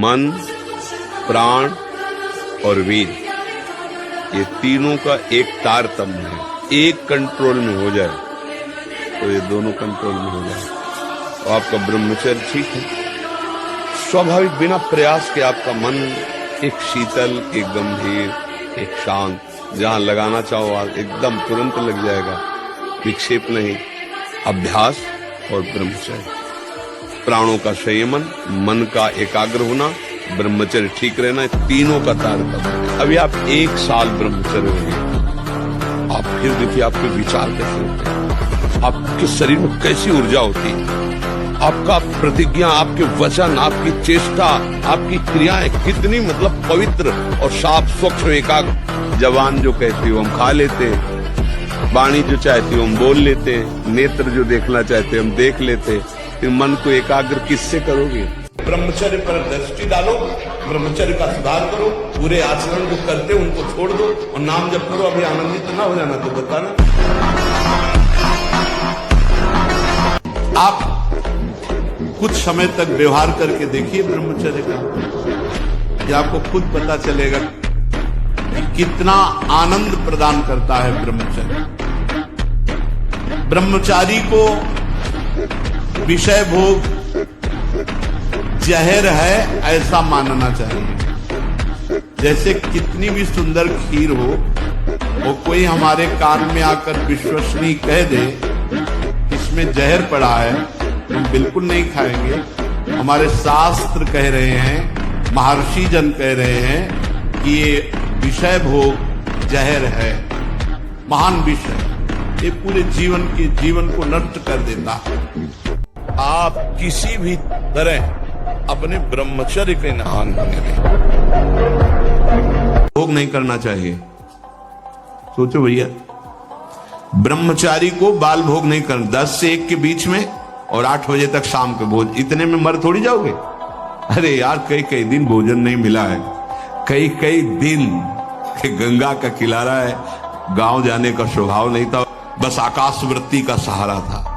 मन, प्राण और वीर, ये तीनों का एक तारतम्य है। एक कंट्रोल में हो जाए तो ये दोनों कंट्रोल में हो जाए तो आपका ब्रह्मचर्य ठीक है। स्वाभाविक बिना प्रयास के आपका मन एक शीतल, एक गंभीर, एक शांत, जहां लगाना चाहो आप एकदम तुरंत लग जाएगा, विक्षेप नहीं। अभ्यास और ब्रह्मचर्य, प्राणों का संयमन, मन का एकाग्र होना, ब्रह्मचर्य ठीक रहना, तीनों का तारतम्य। अभी आप 1 साल ब्रह्मचर्य होंगे, आप फिर देखिए आपके विचार कैसे होते हैं, आपके शरीर में कैसी ऊर्जा होती है, आपका प्रतिज्ञा, आपके वचन, आपकी चेष्टा, आपकी क्रियाएं कितनी मतलब पवित्र और साफ, स्वच्छ, एकाग्र। जवान जो कहती हो हम खा लेते, वाणी जो चाहती हो हम बोल लेते, नेत्र जो देखना चाहते हम देख लेते, फिर मन को एकाग्र किससे करोगे? ब्रह्मचर्य पर दृष्टि डालो, ब्रह्मचर्य का सुधार करो, पूरे आचरण जो करते उनको छोड़ दो और नाम जप करो। अभी आनंदित ना हो जाना तो बताना। आप कुछ समय तक व्यवहार करके देखिए ब्रह्मचर्य का, ये आपको खुद पता चलेगा कितना आनंद प्रदान करता है ब्रह्मचर्य। ब्रह्मचारी को विषय भोग जहर है ऐसा मानना चाहिए। जैसे कितनी भी सुंदर खीर हो, वो कोई हमारे कान में आकर विश्वसनीय कह दे इसमें जहर पड़ा है, हम बिल्कुल नहीं खाएंगे। हमारे शास्त्र कह रहे हैं, महर्षि जन कह रहे हैं कि ये विषय भोग जहर है, महान विषय, ये पूरे जीवन को नष्ट कर देता है। आप किसी भी तरह अपने ब्रह्मचर्य के नाम होने में भोग नहीं करना चाहिए। सोचो भैया, ब्रह्मचारी को बाल भोग नहीं करना, 10 से 1 के बीच में और 8 बजे तक शाम के भोज, इतने में मर थोड़ी जाओगे। अरे यार, कई दिन भोजन नहीं मिला है, कई दिन गंगा का किनारा है, गांव जाने का स्वभाव नहीं था, बस आकाशवृत्ति का सहारा था।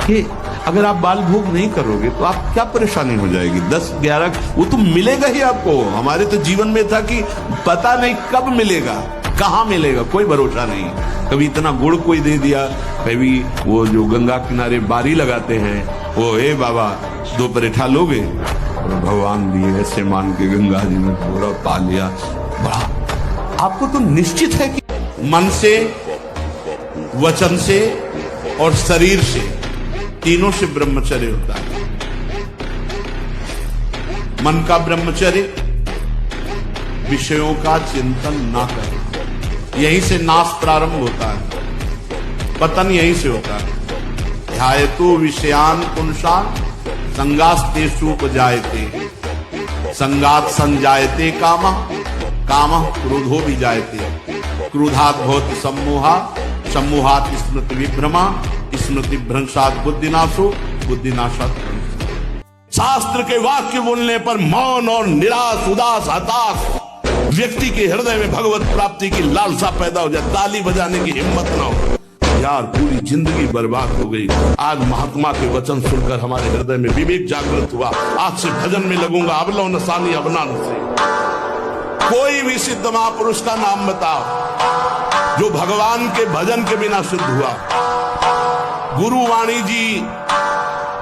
कि अगर आप बाल भोग नहीं करोगे तो आप क्या परेशानी हो जाएगी? 10-11 वो तो मिलेगा ही आपको। हमारे तो जीवन में था कि पता नहीं कब मिलेगा, कहाँ मिलेगा, कोई भरोसा नहीं। कभी इतना गुड़ कोई दे दिया, कभी वो जो गंगा किनारे बारी लगाते हैं, वो हे बाबा 2 परेठा लोगे, और भगवान दिए ऐसे मान के गंगा जी में पूरा पा लिया। बड़ा आपको तो निश्चित है कि मन से, वचन से और शरीर से, तीनों से ब्रह्मचर्य होता है। मन का ब्रह्मचर्य, विषयों का चिंतन ना करें, यहीं से नाश प्रारंभ होता है, पतन यहीं से होता है। ध्यायतो विषयान पुंसान संगास्तेषु उपजायते, संगात संजायते कामः, कामः क्रोधो विजायते, क्रोधात् भवति सम्मोहा, सम्मोहात् स्मृति विभ्रमा, स्मृति भ्रंशात् बुद्धिनाशो, बुद्धिनाशात्। शास्त्र के वाक्य बोलने पर मौन और निराश, उदास, हताश व्यक्ति के हृदय में भगवत प्राप्ति की लालसा पैदा हो जाए, ताली बजाने की हिम्मत ना हो। यार, पूरी जिंदगी बर्बाद हो गई। आज महात्मा के वचन सुनकर हमारे हृदय में विवेक जागृत हुआ। आज से भजन में लगूंगा, अबलो नसानी अबनान से। कोई भी सिद्ध महापुरुष का नाम बताओ जो भगवान के भजन के बिना सिद्ध हुआ। गुरुवाणी जी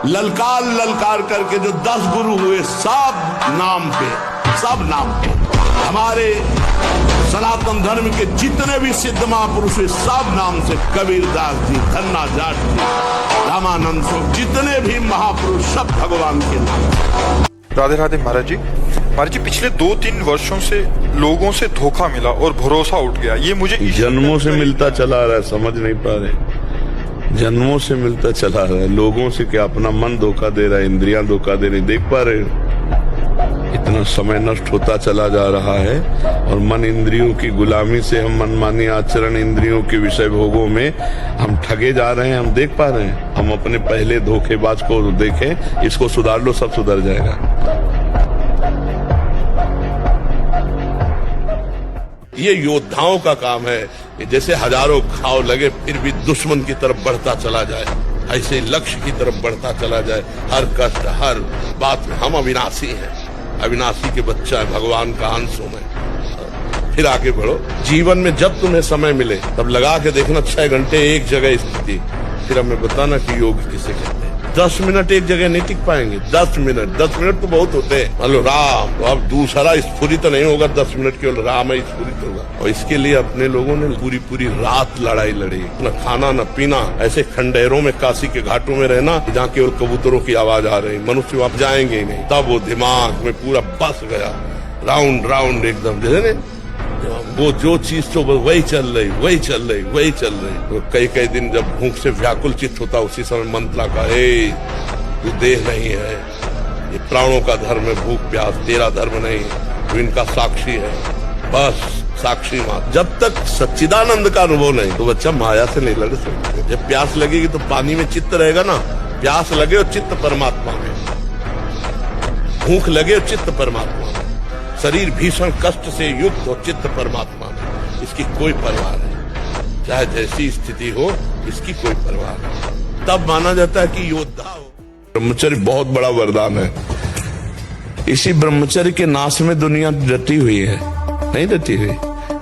ललकार करके जो 10 गुरु हुए, सब नाम पे हमारे सनातन धर्म के जितने भी सिद्ध महापुरुष हुए, सब नाम से, कबीरदास जी, धन्ना जाट जी, रामानंद सिंह, जितने भी महापुरुष सब भगवान के नाम। राधे राधे महाराज जी। महाराज जी, पिछले 2-3 वर्षों से लोगों से धोखा मिला और भरोसा उठ गया। ये मुझे जन्मों से मिलता चला रहा है, समझ नहीं पा रहे। जन्मों से मिलता चला रहा है लोगों से, क्या अपना मन धोखा दे रहा है, इंद्रियां धोखा दे रही, देख पा रहे हो? इतना समय नष्ट होता चला जा रहा है और मन इंद्रियों की गुलामी से, हम मनमानी आचरण, इंद्रियों के विषय भोगों में हम ठगे जा रहे हैं, हम देख पा रहे हैं। हम अपने पहले धोखेबाज को देखें, इसको सुधार लो, सब सुधर जाएगा। ये योद्धाओं का काम है कि जैसे हजारों घाव लगे फिर भी दुश्मन की तरफ बढ़ता चला जाए, ऐसे लक्ष्य की तरफ बढ़ता चला जाए। हर कष्ट, हर बात में हम अविनाशी हैं, अविनाशी के बच्चा है, भगवान का अंश हूं मैं। फिर आगे बढ़ो। जीवन में जब तुम्हें समय मिले तब लगा के देखना 6 घंटे एक जगह स्थिति, फिर हमें बताना कि योग किसे कहते हैं। 10 मिनट एक जगह नहीं टिक पाएंगे। 10 मिनट तो बहुत होते हैं। मान लो राम, तो अब दूसरा स्फुरित तो नहीं होगा, 10 मिनट केवल राम ही स्फुरित होगा। और इसके लिए अपने लोगों ने पूरी रात लड़ाई लड़ी, न खाना न पीना, ऐसे खंडेरों में काशी के घाटों में रहना जहाँ केवल कबूतरों की आवाज आ रही, मनुष्य वहां जाएंगे ही नहीं। तब वो दिमाग में पूरा बस गया, राउंड एकदम, जैसे न वो जो चीज तो वही चल रही। तो कई दिन जब भूख से व्याकुल चित्त होता, उसी समय मंत्रा का, हे तू देह नहीं है, ये प्राणों का धर्म है भूख प्यास, तेरा धर्म नहीं, तू इनका साक्षी है, बस साक्षी मात्र। जब तक सच्चिदानंद का अनुभव नहीं तो बच्चा माया से नहीं लड़ सकते। जब प्यास लगेगी तो पानी में चित्त रहेगा ना, प्यास लगे और चित्त परमात्मा में, भूख लगे और चित्त परमात्मा में, शरीर भीषण कष्ट से युक्त और चित्त परमात्मा में, इसकी कोई परवाह नहीं। चाहे जैसी स्थिति हो, इसकी कोई परवाह नहीं। तब माना जाता है कि योद्धा हो। ब्रह्मचर्य बहुत बड़ा वरदान है। इसी ब्रह्मचर्य के नाश में दुनिया डटी हुई है, नहीं डटी हुई,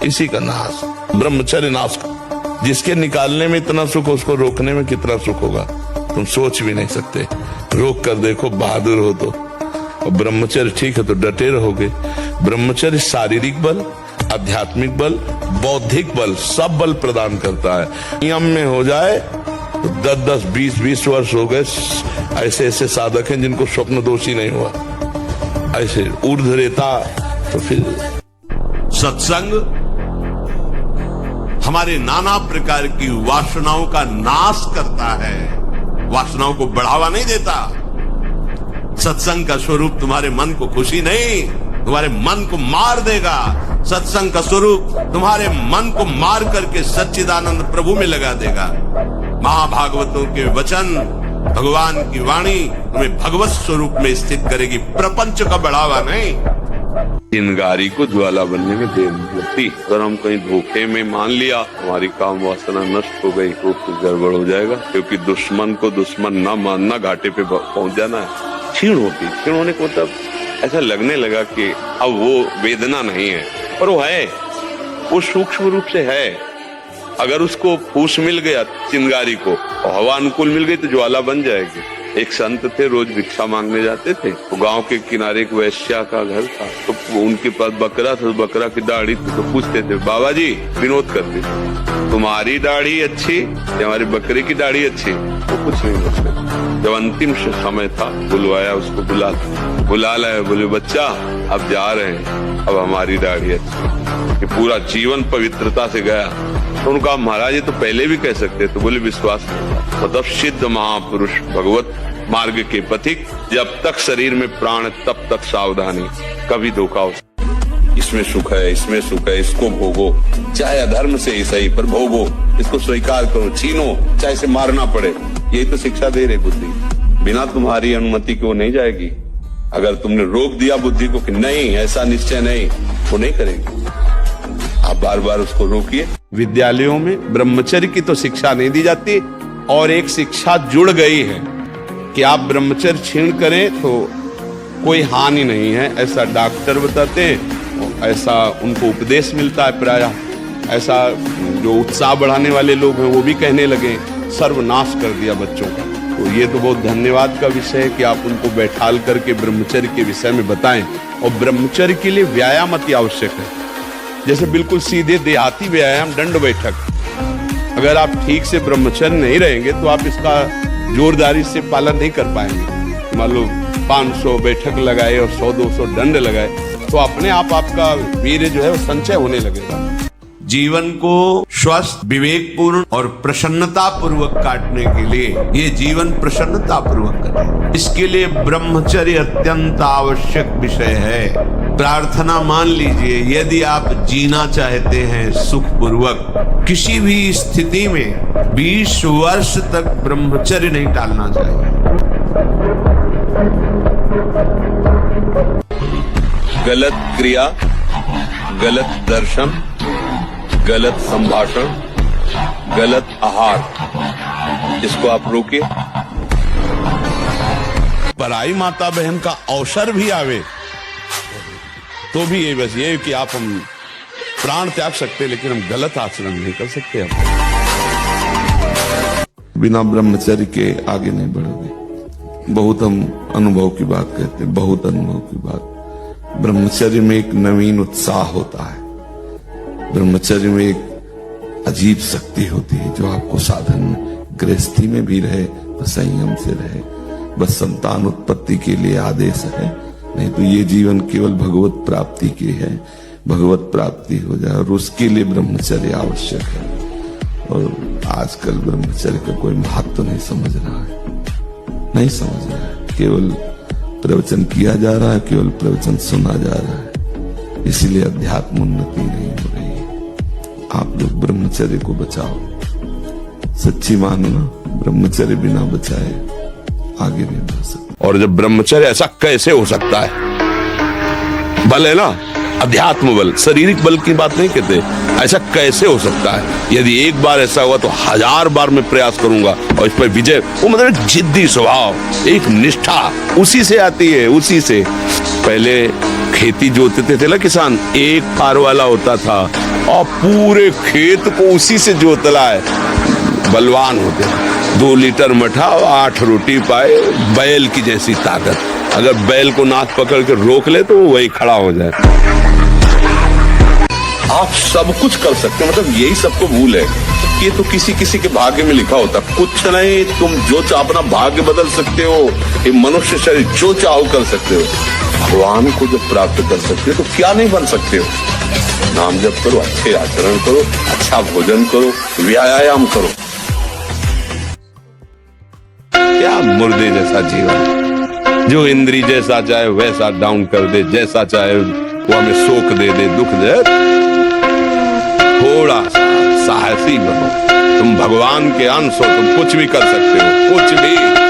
इसी का नाश, ब्रह्मचर्य नाश। जिसके निकालने में इतना सुख, उसको रोकने में कितना सुख होगा तुम सोच भी नहीं सकते। रोक कर देखो, बहादुर हो तो। और ब्रह्मचर्य ठीक है तो डटे रहोगे। ब्रह्मचर्य शारीरिक बल, आध्यात्मिक बल, बौद्धिक बल, सब बल प्रदान करता है। नियम में हो जाए तो 10-10, 20-20 वर्ष हो गए, ऐसे साधक हैं जिनको स्वप्न दोष ही नहीं हुआ, ऐसे ऊर्ध्व रेता। तो फिर सत्संग हमारे नाना प्रकार की वासनाओं का नाश करता है, वासनाओं को बढ़ावा नहीं देता। सत्संग का स्वरूप तुम्हारे मन को खुशी नहीं, तुम्हारे मन को मार देगा। सत्संग का स्वरूप तुम्हारे मन को मार करके सच्चिदानंद प्रभु में लगा देगा। महाभागवतों के वचन, भगवान की वाणी तुम्हें भगवत स्वरूप में स्थित करेगी, प्रपंच का बढ़ावा नहीं। चिंगारी को ज्वाला बनने में देर नहीं लगती। अगर हम कहीं धोखे में मान लिया हमारी काम वासना नष्ट हो गई तो फिर गड़बड़ हो जाएगा, क्योंकि दुश्मन को दुश्मन न मानना, घाटे पे पहुंच जाना है। क्षीण होने को मतलब ऐसा लगने लगा कि अब वो वेदना नहीं है, पर वो है, वो सूक्ष्म रूप से है। अगर उसको फूस मिल गया चिंगारी को और हवा अनुकूल मिल गई तो ज्वाला बन जाएगी। एक संत थे, रोज भिक्षा मांगने जाते थे। तो गांव के किनारे एक वैश्या का घर था, तो उनके पास बकरा था, बकरा की दाढ़ी थी। तो पूछते थे, बाबा जी विनोद करते, तुम्हारी दाढ़ी अच्छी या हमारी बकरे की दाढ़ी अच्छी? वो कुछ नहीं बोलते। जब अंतिम समय था, बुलवाया उसको, बुला लाया, बोले बच्चा अब जा रहे हैं, अब हमारी दाढ़ी अच्छी। कि पूरा जीवन पवित्रता से गया। तो उनका महाराज ये तो पहले भी कह सकते, तो बोले विश्वास नहीं। मतलब सिद्ध महापुरुष भगवत मार्ग के पथिक, जब तक शरीर में प्राण तब तक सावधानी, कभी धोखा हो। इसमें सुख है, इसमें सुख है, इसको भोगो, चाहे अधर्म से ही सही पर भोगो, इसको स्वीकार करो, छीनो, चाहे इसे मारना पड़े। यही तो शिक्षा दे रही बुद्धि। बिना तुम्हारी अनुमति के वो नहीं जाएगी। अगर तुमने रोक दिया बुद्धि को कि नहीं ऐसा निश्चय नहीं, वो नहीं करेगी। आप बार बार उसको रोकिए। विद्यालयों में ब्रह्मचर्य की तो शिक्षा नहीं दी जाती, और एक शिक्षा जुड़ गई है कि आप ब्रह्मचर्य छीन करें तो कोई हानि नहीं है, ऐसा डॉक्टर बताते हैं, ऐसा उनको उपदेश मिलता है प्रायः। ऐसा जो उत्साह बढ़ाने वाले लोग हैं वो भी कहने लगे, सर्वनाश कर दिया बच्चों का। तो ये तो बहुत धन्यवाद का विषय है कि आप उनको बैठाल करके ब्रह्मचर्य के विषय में बताएं। और ब्रह्मचर्य के लिए व्यायाम अति आवश्यक है। जैसे बिल्कुल सीधे देहाती व्यायाम दंड बैठक, अगर आप ठीक से ब्रह्मचर्य नहीं रहेंगे तो आप इसका जोरदारी से पालन नहीं कर पाएंगे। मान लो 500 बैठक लगाए और 100-200 दंड लगाए तो अपने आप आपका वीर्य जो है वो संचय होने लगेगा। जीवन को स्वस्थ, विवेकपूर्ण और प्रसन्नता पूर्वक काटने के लिए, ये जीवन प्रसन्नता पूर्वक करें, इसके लिए ब्रह्मचर्य अत्यंत आवश्यक विषय है। प्रार्थना मान लीजिए, यदि आप जीना चाहते हैं सुखपूर्वक, किसी भी स्थिति में 20 वर्ष तक ब्रह्मचर्य नहीं टालना चाहिए। गलत क्रिया, गलत दर्शन, गलत संभाषण, गलत आहार, इसको आप रोकिए। पराई माता बहन का अवसर भी आवे तो भी ये बस ये कि आप हम प्राण त्याग सकते हैं, लेकिन हम गलत आचरण नहीं कर सकते। हम बिना ब्रह्मचर्य के आगे नहीं बढ़ोगे। बहुत हम अनुभव की बात कहते हैं, बहुत अनुभव की बात। ब्रह्मचर्य में एक नवीन उत्साह होता है, ब्रह्मचर्य में एक अजीब शक्ति होती है जो आपको साधन में, गृहस्थी में भी रहे तो संयम से रहे। बस संतान उत्पत्ति के लिए आदेश है, नहीं तो ये जीवन केवल भगवत प्राप्ति के है। भगवत प्राप्ति हो जाए और उसके लिए ब्रह्मचर्य आवश्यक है। और आजकल ब्रह्मचर्य का कोई महत्व नहीं समझ रहा है, नहीं समझ रहा है। केवल प्रवचन किया जा रहा है, केवल प्रवचन सुना जा रहा है, इसीलिए अध्यात्म उन्नति नहीं हो रही है। आप लोग ब्रह्मचर्य को बचाओ, सच्ची मानो ना, ब्रह्मचर्य बिना बचाए आगे नहीं बढ़ सकते। और जब ब्रह्मचर्य ऐसा कैसे हो सकता है, बल है ना, अध्यात्म बल, शारीरिक बल की बात नहीं कहते, ऐसा कैसे हो सकता है? यदि एक बार ऐसा हुआ तो 1000 बार मैं प्रयास करूंगा और इस पर विजय। वो मतलब एक जिद्दी स्वभाव, एक निष्ठा उसी से आती है, उसी से। पहले खेती जोतते थे ना किसान, एक फार वाला होता था और पूरे खेत को उसी से जोतला है, बलवान होते। 2 लीटर मठा और 8 रोटी पाए, बैल की जैसी ताकत। अगर बैल को नाक पकड़ के रोक ले तो वो वही खड़ा हो जाए। आप सब कुछ कर सकते हैं, मतलब यही सबको भूल है। ये तो किसी किसी के भाग्य में लिखा होता, कुछ नहीं। तुम जो चाहो अपना भाग्य बदल सकते हो, ये मनुष्य शरीर जो चाहो कर सकते हो। भगवान को जब प्राप्त कर सकते हो तो क्या नहीं बन सकते हो। नाम जप करो, अच्छे आचरण करो, अच्छा भोजन करो, व्यायाम करो। क्या मुर्दे जैसा जीवन, जो इंद्री जैसा चाहे वैसा डाउन कर दे, जैसा चाहे वो हमें शोक दे दे, दुख दे। थोड़ा सा साहसी बनो, तुम भगवान के अंश हो, तुम कुछ भी कर सकते हो, कुछ भी।